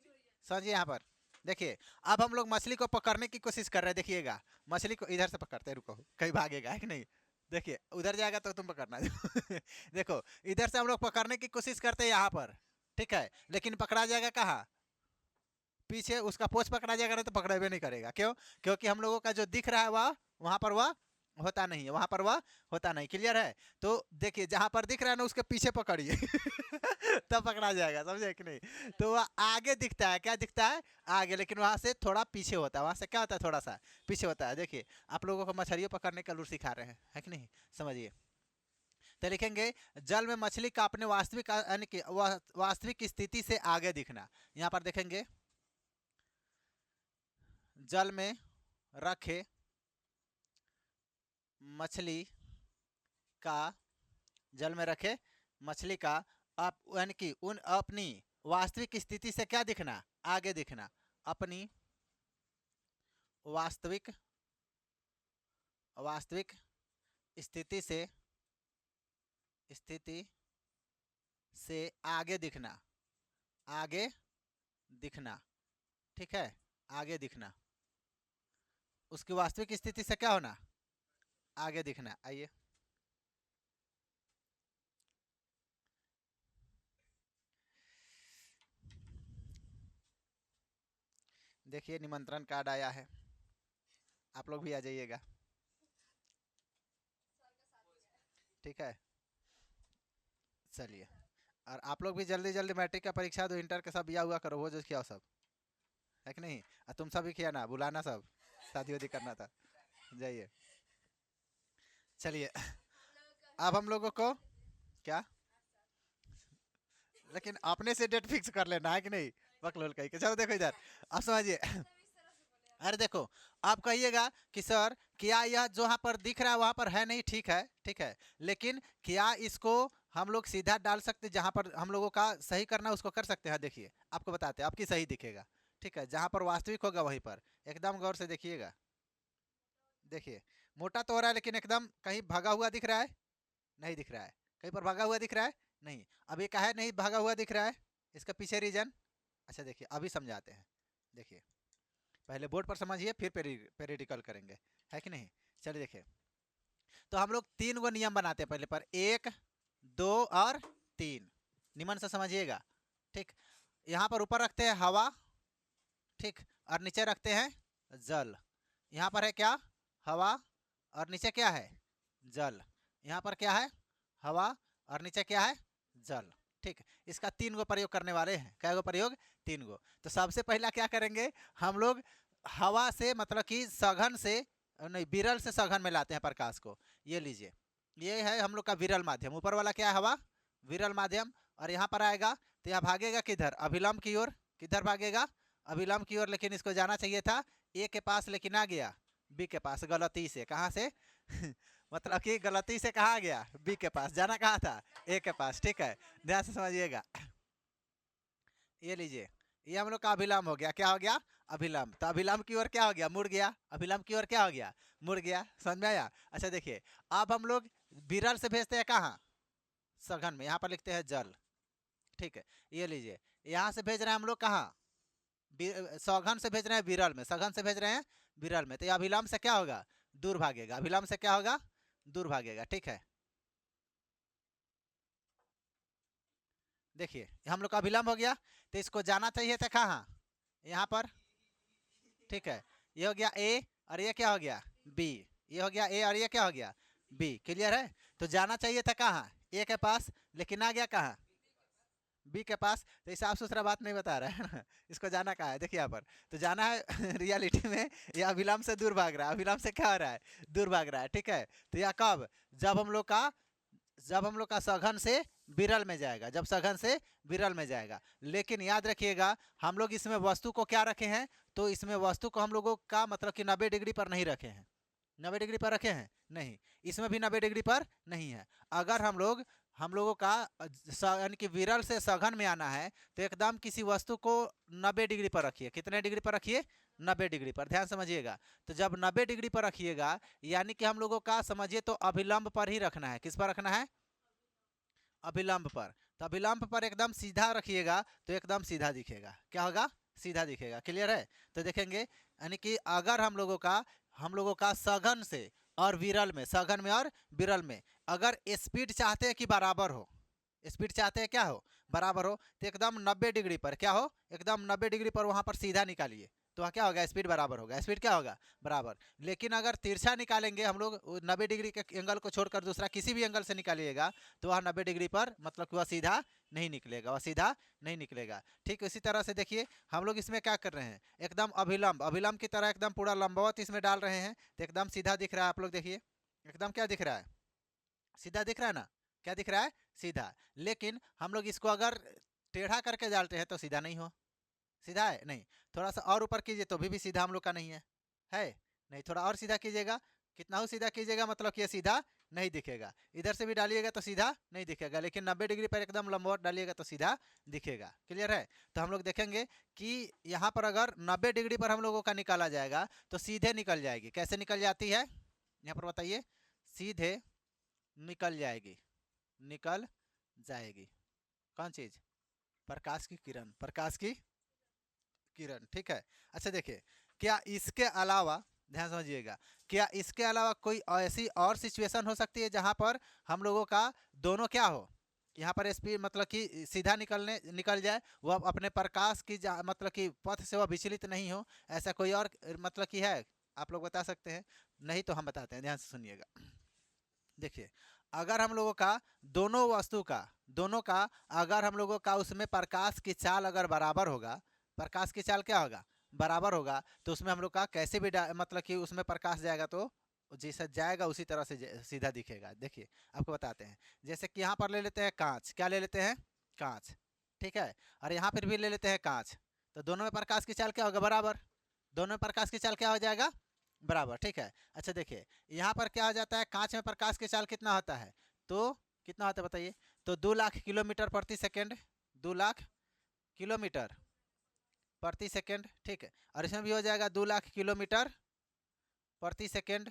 समझिए यहाँ पर। देखिए अब हम लोग मछली को पकड़ने की कोशिश कर रहे हैं, देखिएगा मछली को इधर से पकड़ते हैं, रुको कहीं भागेगा है कि नहीं, देखिए उधर जाएगा तो तुम पकड़ना देखो इधर से हम लोग पकड़ने की कोशिश करते हैं यहाँ पर, ठीक है, लेकिन पकड़ा जाएगा कहाँ, पीछे उसका पोच पकड़ा जाएगा, नहीं तो पकड़े नहीं करेगा, क्यों, क्योंकि हम लोगों का जो दिख रहा है वह वहाँ पर वह होता नहीं है, वहाँ पर वह होता नहीं, क्लियर है। तो देखिए जहाँ पर दिख रहा है ना उसके पीछे पकड़िए तब पकड़ा जाएगा, समझे कि नहीं। तो वह आगे दिखता है, क्या दिखता है, आगे, लेकिन वहाँ से थोड़ा पीछे होता है, वहाँ से क्या होता है, थोड़ा सा पीछे होता है। देखिए आप लोगों को मछलियों पकड़ने का लूर सिखा रहे हैं, है कि नहीं, समझिए। तो लिखेंगे जल में मछली का अपने वास्तविक यानी कि वास्तविक स्थिति से आगे दिखना। यहाँ पर देखेंगे जल में रखे मछली का, जल में रखे मछली का यानी कि उन अपनी वास्तविक स्थिति से क्या दिखना, आगे दिखना, अपनी वास्तविक वास्तविक स्थिति से आगे दिखना, आगे दिखना, ठीक है, आगे दिखना, उसकी वास्तविक स्थिति से क्या होना, आगे दिखना। आइए देखिए निमंत्रण कार्ड आया है, आप लोग भी आ जाइएगा, ठीक है, चलिए। और आप लोग भी जल्दी जल्दी मैट्रिक का परीक्षा दो, इंटर के सब या हुआ करो, वो जो किया सब, है कि नहीं, और तुम सब भी किया ना, बुलाना सब, शादी वादी करना था, जाइए। चलिए अब हम लोगों को क्या, लेकिन अपने से डेट फिक्स कर लेना है कि नहीं, बकलोल कहीं के, चलो देखो इधर, अब समझिए अरे देखो आप कहिएगा कि सर क्या यह जो वहाँ पर दिख रहा है वहाँ पर है नहीं, ठीक है, ठीक है, लेकिन क्या इसको हम लोग सीधा डाल सकते, जहाँ पर हम लोगों का सही करना उसको कर सकते हैं। देखिए आपको बताते हैं, आपकी सही दिखेगा, ठीक है, जहाँ पर वास्तविक होगा वहीं पर, एकदम गौर से देखिएगा। देखिए मोटा तो हो रहा है लेकिन एकदम कहीं भागा हुआ दिख रहा है, नहीं दिख रहा है, कहीं पर भागा हुआ दिख रहा है, नहीं। अब ये काहे नहीं भागा हुआ दिख रहा है, इसका पीछे रीजन, अच्छा देखिए अभी समझाते हैं। देखिए पहले बोर्ड पर समझिए फिर पेरिडिकल करेंगे, है कि नहीं। चलिए देखिए, तो हम लोग 3 गो नियम बनाते हैं पहले पर, 1 2 और 3, निमन से समझिएगा, ठीक। यहाँ पर ऊपर रखते हैं हवा, ठीक, और नीचे रखते हैं जल। यहाँ पर है क्या, हवा, और नीचे क्या है, जल। यहाँ पर क्या है, हवा, और नीचे क्या है, जल, ठीक। इसका 3 गो प्रयोग करने वाले हैं, क्या गो प्रयोग, 3 गो। तो सबसे पहला क्या करेंगे हम लोग, हवा से मतलब कि सघन से नहीं, विरल से सघन में लाते हैं प्रकाश को। ये लीजिए, ये है हम लोग का विरल माध्यम, ऊपर वाला क्या है, हवा, विरल माध्यम, और यहाँ पर आएगा तो यहाँ भागेगा किधर, अभिलंब की ओर, किधर भागेगा, अभिलंब की ओर, लेकिन इसको जाना चाहिए था ए के पास, लेकिन आ गया बी के पास, गलती से, कहाँ से मतलब कि गलती से कहाँ गया, बी के पास, जाना कहाँ था, ए के पास, ठीक है, ध्यान से समझिएगा। ये लीजिए, ये हम लोग का अभिलंब हो गया, क्या हो गया, अभिलंब, तो अभिलंब की ओर क्या हो गया, मुड़ गया, अभिलंब की ओर क्या हो गया, मुड़ गया, समझ में आया। अच्छा देखिए अब हम लोग विरल से भेजते हैं कहाँ, सघन में, यहाँ पर लिखते हैं जल, ठीक है। ये लीजिए यहाँ से भेज रहे हैं हम लोग कहाँ, सघन से भेज रहे हैं विरल में, सघन से भेज रहे हैं विरल में, तो ये अभिलंब से क्या होगा, दूर भागेगा, अभिलंब से क्या होगा, दूर भागेगा, ठीक है। देखिए हम लोग का अभिलंब हो गया, तो इसको जाना चाहिए था कहाँ, यहाँ पर, ठीक है, ये हो गया ए, और ये क्या हो गया, बी, ये हो गया ए, और ये क्या हो गया, बी, क्लियर है। तो जाना चाहिए था कहाँ, ए के पास, लेकिन आ गया कहाँ, बी के पास। तो साफ सुथरा बात नहीं बता रहा है ना, इसको जाना कहाँ है, देखिए यहाँ पर, तो जाना है रियलिटी में ये अभिलंब से दूर भाग रहा है, अभिलंब से क्या हो रहा है, दूर भाग रहा है, ठीक है। तो यह कब, जब हम लोग का सघन से विरल में जाएगा, जब सघन से विरल में जाएगा। लेकिन याद रखिएगा हम लोग इसमें वस्तु को क्या रखे हैं, तो इसमें वस्तु को हम लोगों का मतलब कि 90 डिग्री पर नहीं रखे हैं, 90 डिग्री पर रखे हैं नहीं, इसमें भी 90 डिग्री पर नहीं है। अगर हम लोग हम लोगों का यानी कि विरल से सघन में आना है तो एकदम किसी वस्तु को 90 डिग्री पर रखिए। कितने डिग्री पर रखिए? 90 डिग्री पर। ध्यान समझिएगा। तो जब 90 डिग्री पर रखिएगा यानी कि हम लोगों का समझिए तो अभिलंब पर ही रखना है। किस पर रखना है? अभिलंब पर। तो अभिलंब पर एकदम सीधा रखिएगा तो एकदम सीधा दिखेगा। क्या होगा? सीधा दिखेगा। क्लियर है? तो देखेंगे यानी कि अगर हम लोगों का सघन से और विरल में, सघन में और विरल में अगर स्पीड चाहते हैं कि बराबर हो, स्पीड चाहते हैं क्या हो? बराबर हो, तो एकदम 90 डिग्री पर क्या हो? एकदम 90 डिग्री पर वहां पर सीधा निकालिए तो वहाँ क्या होगा? स्पीड बराबर होगा। स्पीड क्या होगा? बराबर। लेकिन अगर तिरछा निकालेंगे हम लोग 90 डिग्री के एंगल को छोड़कर दूसरा किसी भी एंगल से निकालिएगा तो वह 90 डिग्री पर मतलब कि वह सीधा नहीं निकलेगा, वह सीधा नहीं निकलेगा। ठीक इसी तरह से देखिए हम लोग इसमें क्या कर रहे हैं? एकदम अभिलंब, अभिलंब की तरह एकदम पूरा लंबवत इसमें डाल रहे हैं तो एकदम सीधा दिख रहा है। आप लोग देखिए एकदम क्या दिख रहा है? सीधा दिख रहा है ना? क्या दिख रहा है? सीधा। लेकिन हम लोग इसको अगर टेढ़ा करके डालते हैं तो सीधा नहीं हो। सीधा है? नहीं। थोड़ा सा और ऊपर कीजिए तो भी सीधा हम लोग का नहीं है नहीं। थोड़ा और सीधा कीजिएगा, कितना हो सीधा कीजिएगा मतलब कि ये सीधा नहीं दिखेगा। इधर से भी डालिएगा तो सीधा नहीं दिखेगा, लेकिन 90 डिग्री पर एकदम लंबवत डालिएगा तो सीधा दिखेगा। क्लियर है? तो हम लोग देखेंगे कि यहाँ पर अगर 90 डिग्री पर हम लोगों का निकाला जाएगा तो सीधे निकल जाएगी। कैसे निकल जाती है यहाँ पर बताइए? सीधे निकल जाएगी। निकल जाएगी कौन चीज? प्रकाश की किरण, प्रकाश की किरण। ठीक है। अच्छा देखिए, क्या इसके अलावा, ध्यान समझिएगा, क्या इसके अलावा कोई ऐसी और सिचुएशन हो सकती है जहां पर हम लोगों का दोनों क्या हो? यहाँ पर स्पीड मतलब कि सीधा निकल जाए, वह अपने प्रकाश की मतलब कि पथ से वह विचलित नहीं हो, ऐसा कोई और मतलब कि है? आप लोग बता सकते हैं? नहीं तो हम बताते हैं, ध्यान से सुनिएगा। देखिए अगर हम लोगों का दोनों का अगर हम लोगों का उसमें प्रकाश की चाल अगर बराबर होगा, प्रकाश की चाल क्या होगा? बराबर होगा, तो उसमें हम लोग का कैसे भी मतलब कि उसमें प्रकाश जाएगा तो जैसा जाएगा उसी तरह से सीधा दिखेगा। देखिए आपको बताते हैं, जैसे कि यहाँ पर ले लेते हैं कांच। क्या ले लेते हैं? कांच। ठीक है। और यहाँ पर भी ले लेते हैं कांच। तो दोनों में प्रकाश की चाल क्या होगा? बराबर। दोनों में प्रकाश की चाल क्या हो जाएगा? बराबर। ठीक है। अच्छा देखिए यहाँ पर क्या हो जाता है? कांच में प्रकाश की चाल कितना होता है? तो कितना होता है बताइए? तो 2 लाख किलोमीटर प्रति सेकेंड, 2 लाख किलोमीटर प्रति सेकेंड। ठीक है। और इसमें भी हो जाएगा 2 लाख किलोमीटर प्रति सेकेंड।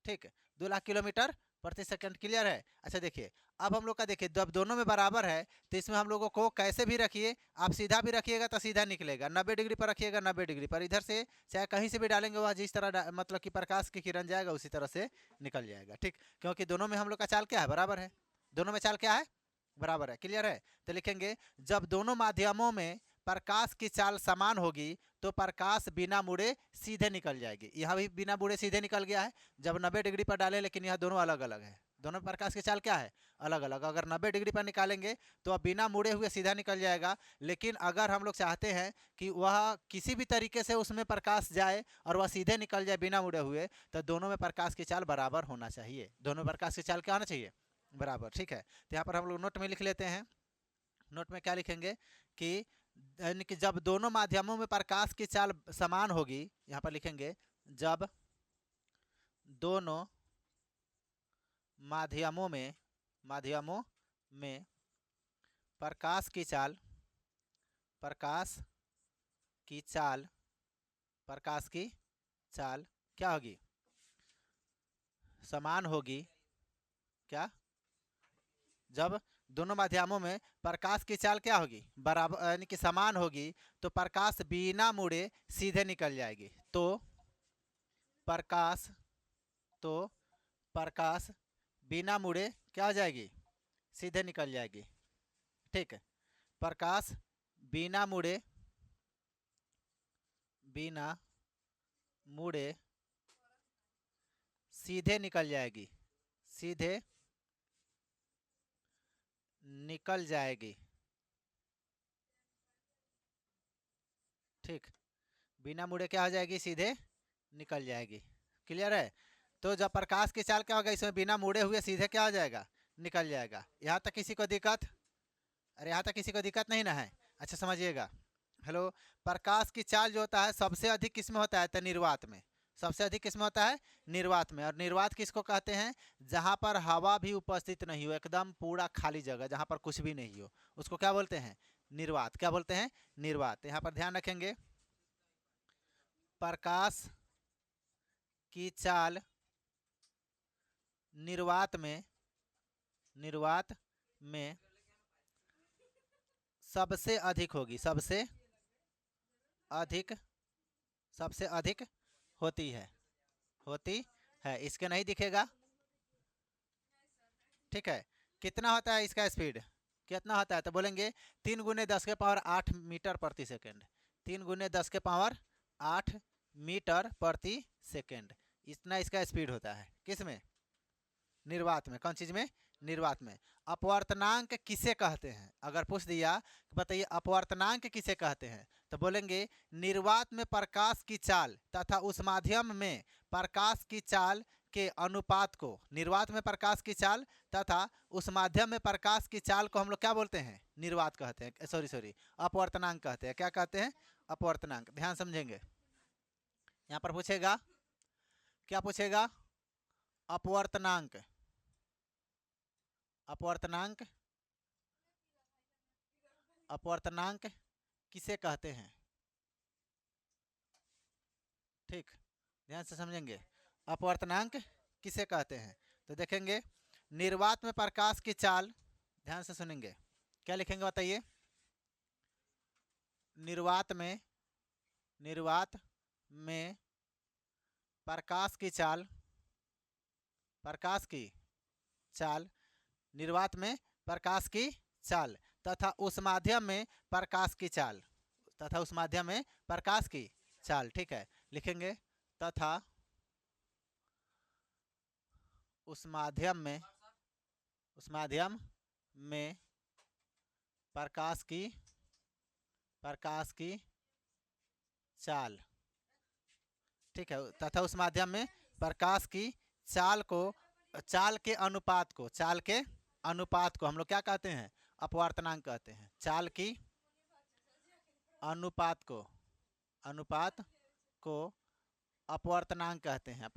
ठीक है, 2 लाख किलोमीटर प्रति सेकंड। क्लियर है? अच्छा देखिए अब हम लोग का देखिए जब दोनों में बराबर है तो इसमें हम लोगों को कैसे भी रखिए, आप सीधा भी रखिएगा तो सीधा निकलेगा। 90 डिग्री पर रखिएगा 90 डिग्री पर, इधर से चाहे कहीं से भी डालेंगे वह जिस तरह मतलब कि प्रकाश की किरण जाएगा उसी तरह से निकल जाएगा। ठीक, क्योंकि दोनों में हम लोग का चाल क्या है? बराबर है। दोनों में चाल क्या है? बराबर है। क्लियर है? तो लिखेंगे जब दोनों माध्यमों में प्रकाश की चाल समान होगी तो प्रकाश बिना मुड़े सीधे निकल जाएगी। यहाँ भी बिना मुड़े सीधे निकल गया है जब 90 डिग्री पर डाले, लेकिन यहाँ दोनों अलग अलग है। दोनों प्रकाश की चाल क्या है? अलग अलग। अगर 90 डिग्री पर निकालेंगे तो अब बिना मुड़े हुए सीधा निकल जाएगा, लेकिन अगर हम लोग चाहते हैं कि वह किसी भी तरीके से उसमें प्रकाश जाए और वह सीधे निकल जाए बिना मुड़े हुए, तो दोनों में प्रकाश की चाल बराबर होना चाहिए। दोनों प्रकाश की चाल क्या होना चाहिए? बराबर। ठीक है। तो यहाँ पर हम लोग नोट में लिख लेते हैं। नोट में क्या लिखेंगे कि यानी कि जब दोनों माध्यमों में प्रकाश की चाल समान होगी, यहाँ पर लिखेंगे जब दोनों माध्यमों में प्रकाश की चाल क्या होगी? समान होगी। क्या? जब दोनों माध्यमों में प्रकाश की चाल क्या होगी? बराबर यानी कि समान होगी, तो प्रकाश बिना मुड़े सीधे निकल जाएगी। तो प्रकाश बिना मुड़े क्या हो जाएगी? सीधे निकल जाएगी। ठीक है। प्रकाश बिना मुड़े सीधे निकल जाएगी। सीधे निकल जाएगी। ठीक, बिना मुड़े क्या हो जाएगी? सीधे निकल जाएगी। क्लियर है? तो जब प्रकाश की चाल क्या होगा? इसमें बिना मुड़े हुए सीधे क्या हो जाएगा? निकल जाएगा। यहाँ तक किसी को दिक्कत? अरे यहाँ तक किसी को दिक्कत नहीं ना है? अच्छा समझिएगा। हेलो, प्रकाश की चाल जो होता है सबसे अधिक किसमें होता है? तो निर्वात में। सबसे अधिक किसमें होता है? निर्वात में। और निर्वात किसको कहते हैं? जहाँ पर हवा भी उपस्थित नहीं हो, एकदम पूरा खाली जगह जहाँ पर कुछ भी नहीं हो, उसको क्या बोलते हैं? निर्वात। क्या बोलते हैं? निर्वात। यहाँ पर ध्यान रखेंगे, प्रकाश की चाल निर्वात में सबसे अधिक होगी, सबसे अधिक होती है, इसके नहीं दिखेगा। ठीक है, कितना होता है इसका स्पीड? कितना होता है? तो बोलेंगे 3 × 10⁸ मीटर प्रति सेकेंड। 3 × 10⁸ मीटर प्रति सेकेंड, इतना इसका स्पीड होता है। किस में? निर्वात में। कौन चीज में? निर्वात में। अपवर्तनांक किसे कहते हैं? अगर पूछ दिया बताइए अपवर्तनांक किसे कहते हैं, तो बोलेंगे निर्वात में प्रकाश की चाल तथा उस माध्यम में प्रकाश की चाल के अनुपात को, निर्वात में प्रकाश की चाल तथा उस माध्यम में प्रकाश की चाल को हम लोग क्या बोलते हैं? निर्वात कहते हैं, सॉरी अपवर्तनांक कहते हैं। क्या कहते हैं? अपवर्तनांक। ध्यान समझेंगे, यहाँ पर पूछेगा, क्या पूछेगा? अपवर्तनांक। अपवर्तनांक किसे कहते हैं? ठीक, ध्यान से समझेंगे, अपवर्तनांक किसे कहते हैं। तो देखेंगे निर्वात में प्रकाश की चाल, ध्यान से सुनेंगे, क्या लिखेंगे बताइए? निर्वात में प्रकाश की चाल, निर्वात में प्रकाश की चाल तथा उस माध्यम में प्रकाश की चाल, ठीक है, लिखेंगे तथा उस माध्यम में प्रकाश की चाल, ठीक है, तथा उस माध्यम में प्रकाश की चाल के अनुपात को हम लोग क्या कहते हैं? अपवर्तनांक कहते हैं। चाल की अनुपात को अपवर्तनांक कहते हैं।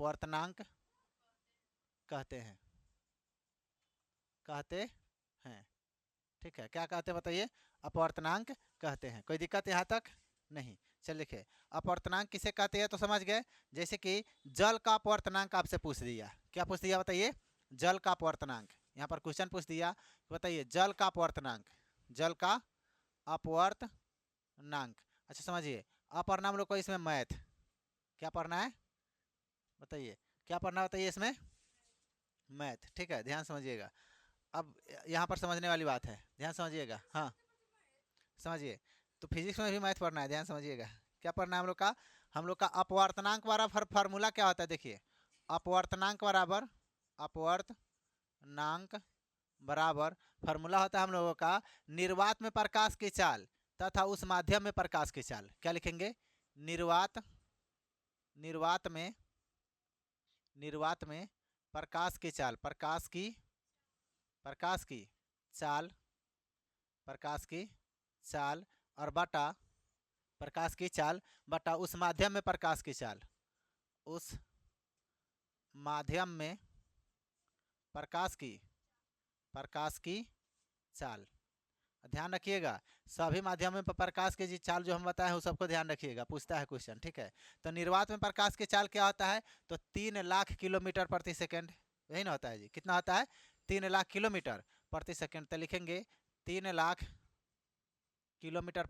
ठीक है, क्या कहते हैं बताइए? अपवर्तनांक कहते हैं। कोई दिक्कत यहाँ तक? नहीं। चल लिखे, अपवर्तनांक किसे कहते हैं तो समझ गए। जैसे कि जल का अपवर्तनांक आपसे पूछ दिया, क्या पूछ दिया बताइए? जल का अपवर्तनांक। यहाँ पर क्वेश्चन पूछ दिया, बताइए जल का अपवर्तनांक। अच्छा समझिए, अब पढ़ना हम लोग को इसमें मैथ। क्या पढ़ना है बताइए? क्या पढ़ना बताइए इसमें? मैथ। ठीक है, ध्यान समझिएगा। अब यहाँ पर समझने वाली बात है, ध्यान समझिएगा। हाँ समझिए, तो फिजिक्स में भी मैथ पढ़ना है, ध्यान समझिएगा। क्या पढ़ना है हम लोग का अपवर्तनांक वाला फार्मूला क्या होता है? देखिए, अपवर्तनांक बराबर फार्मूला होता है हम लोगों का निर्वात में प्रकाश की चाल तथा उस माध्यम में प्रकाश की चाल। क्या लिखेंगे? निर्वात में प्रकाश की चाल और बटा उस माध्यम में प्रकाश की चाल, उस माध्यम में प्रकाश की चाल। ध्यान रखिएगा, सभी माध्यम में प्रकाश की चाल जो हम बताए वो सबको ध्यान रखिएगा, पूछता है क्वेश्चन। ठीक है, तो निर्वात में प्रकाश की चाल क्या होता है? तो 3 लाख किलोमीटर प्रति सेकंड, यही ना होता है जी? कितना होता है? 3 लाख किलोमीटर प्रति सेकंड। तो लिखेंगे 3 लाख किलोमीटर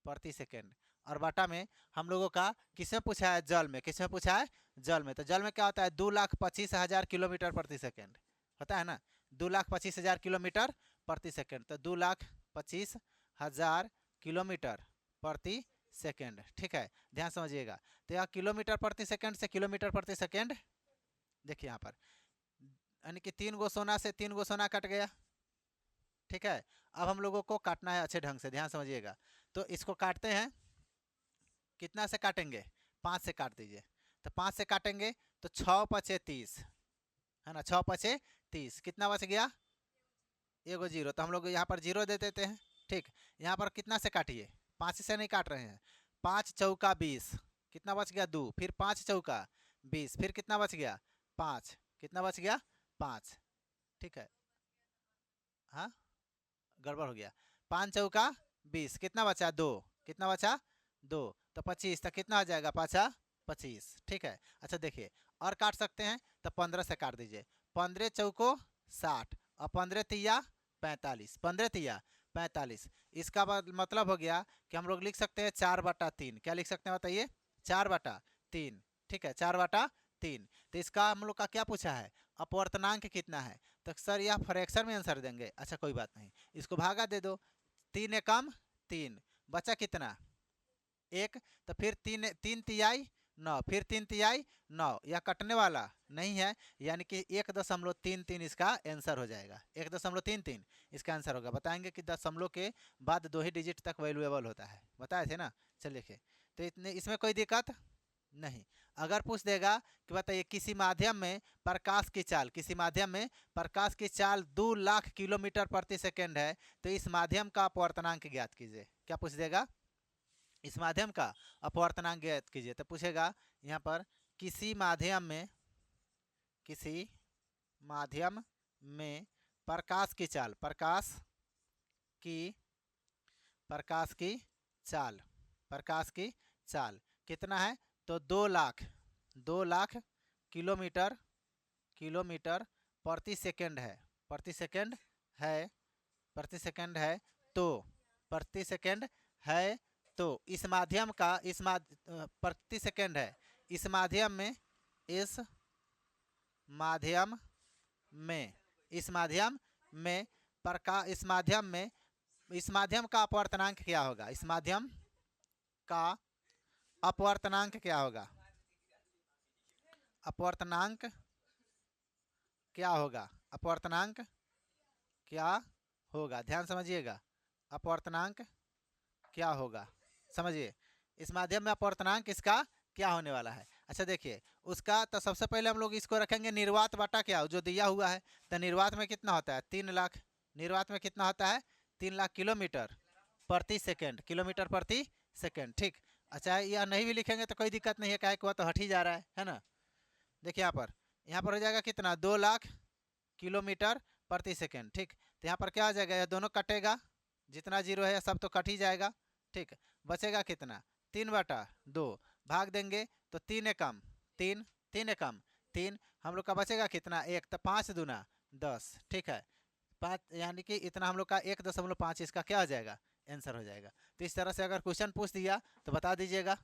प्रति सेकंड और बटा में हम लोगों का किसमें पूछा है? जल में। किसमें पूछा है? जल में। तो जल में क्या होता है? 2,25,000 किलोमीटर प्रति सेकंड होता है ना, 2,25,000 किलोमीटर प्रति सेकंड। तो 2,25,000 किलोमीटर प्रति सेकंड। ठीक है, ध्यान समझिएगा। तो यह किलोमीटर प्रति सेकंड से किलोमीटर प्रति सेकंड, देखिए यहाँ पर यानी कि 3 गो सोना से 3 गो सोना कट गया। ठीक है, अब हम लोगों को काटना है अच्छे ढंग से, ध्यान समझिएगा। तो इसको काटते हैं, कितना से काटेंगे? 5 से काट दीजिए। तो 5 से काटेंगे तो 6 × 30 है ना, 6 × 30 कितना बच गया? एगो जीरो। तो हम लोग यहाँ पर जीरो दे देते हैं। ठीक, यहाँ पर कितना से काटिए? 5 से नहीं काट रहे हैं, 5 × 4 = 20 कितना बच गया 2, फिर 5 चौका 20, फिर कितना बच गया 5, कितना बच गया 5, ठीक है। हाँ गड़बड़ हो गया, 5 चौका 20, कितना बचा 2, कितना बचा 2, तो 25, तो कितना हो जाएगा 5 25, ठीक है। अच्छा देखिए और काट सकते हैं तो 15 से काट दीजिए, 15 चौको 60 और 15 तिया 45, 15 तिया 45। इसका मतलब हो गया कि हम लोग लिख सकते हैं 4/3, क्या लिख सकते हैं बताइए 4/3, ठीक है 4/3। तो इसका हम लोग का क्या पूछा है अपवर्तनांक कितना है, तो सर यह फ्रैक्शन में आंसर देंगे। अच्छा कोई बात नहीं, इसको भागा दे दो, 3 एकम 3, बचा कितना 1, तो फिर 3 तिहाई 9, फिर 3 तिहाई 9, यह कटने वाला नहीं है, यानी कि 1.33 इसका आंसर हो जाएगा, 1.33 इसका आंसर होगा। बताएंगे कि दशमलव के बाद 2 ही डिजिट तक वैल्यूएबल होता है, बताए थे ना। चलिए देखिए, तो इतने इसमें कोई दिक्कत नहीं। अगर पूछ देगा कि बताइए किसी माध्यम में प्रकाश की चाल, किसी माध्यम में प्रकाश की चाल 2 लाख किलोमीटर प्रति सेकेंड है, तो इस माध्यम का अपवर्तनांक ज्ञात कीजिए। क्या पूछ देगा, इस माध्यम का अपवर्तनांक ज्ञात कीजिए। तो पूछेगा यहाँ पर किसी माध्यम में, किसी माध्यम में प्रकाश की चाल, प्रकाश की चाल, प्रकाश की चाल कितना है, तो 2 लाख किलोमीटर प्रति सेकंड है, प्रति सेकंड है, प्रति सेकंड है, तो प्रति सेकंड है, तो इस माध्यम का प्रति सेकंड है, इस माध्यम में, इस माध्यम में, इस माध्यम में इस माध्यम का अपवर्तनांक क्या होगा, इस माध्यम का अपवर्तनांक क्या होगा, अपवर्तनांक क्या होगा, अपवर्तनांक क्या होगा, ध्यान समझिएगा, अपवर्तनांक क्या होगा, समझिए इस माध्यम में अपवर्तनांक इसका क्या होने वाला है। अच्छा देखिए उसका, तो सबसे पहले हम लोग इसको रखेंगे निर्वात बटा क्या जो दिया हुआ है, तो निर्वात में कितना होता है 3 लाख, निर्वात में कितना होता है 3 लाख किलोमीटर प्रति सेकेंड, किलोमीटर प्रति सेकेंड, ठीक। अच्छा यह नहीं भी लिखेंगे तो कोई दिक्कत नहीं है, क्या वह तो हट ही जा रहा है ना। देखिए यहाँ पर हो जाएगा कितना 2 लाख किलोमीटर प्रति सेकेंड, ठीक। तो यहाँ पर क्या हो जाएगा, यह दोनों कटेगा, जितना जीरो है सब तो कट ही जाएगा, ठीक। बचेगा कितना 3/2, भाग देंगे तो 3 एकम 3, 3 एकम 3, हम लोग का बचेगा कितना 1, तो 5 दूना 10, ठीक है 5, यानी कि इतना हम लोग का 1.5 इसका क्या हो जाएगा आंसर हो जाएगा। तो इस तरह से अगर क्वेश्चन पूछ दिया तो बता दीजिएगा,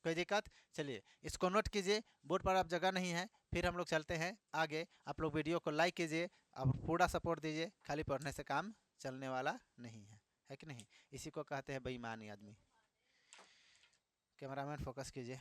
कोई दिक्कत। चलिए इसको नोट कीजिए, बोर्ड पर आप जगह नहीं है, फिर हम लोग चलते हैं आगे। आप लोग वीडियो को लाइक कीजिए, आप पूरा सपोर्ट दीजिए, खाली पढ़ने से काम चलने वाला नहीं है कि नहीं, इसी को कहते हैं बेईमानी आदमी। कैमरामैन फोकस कीजिए।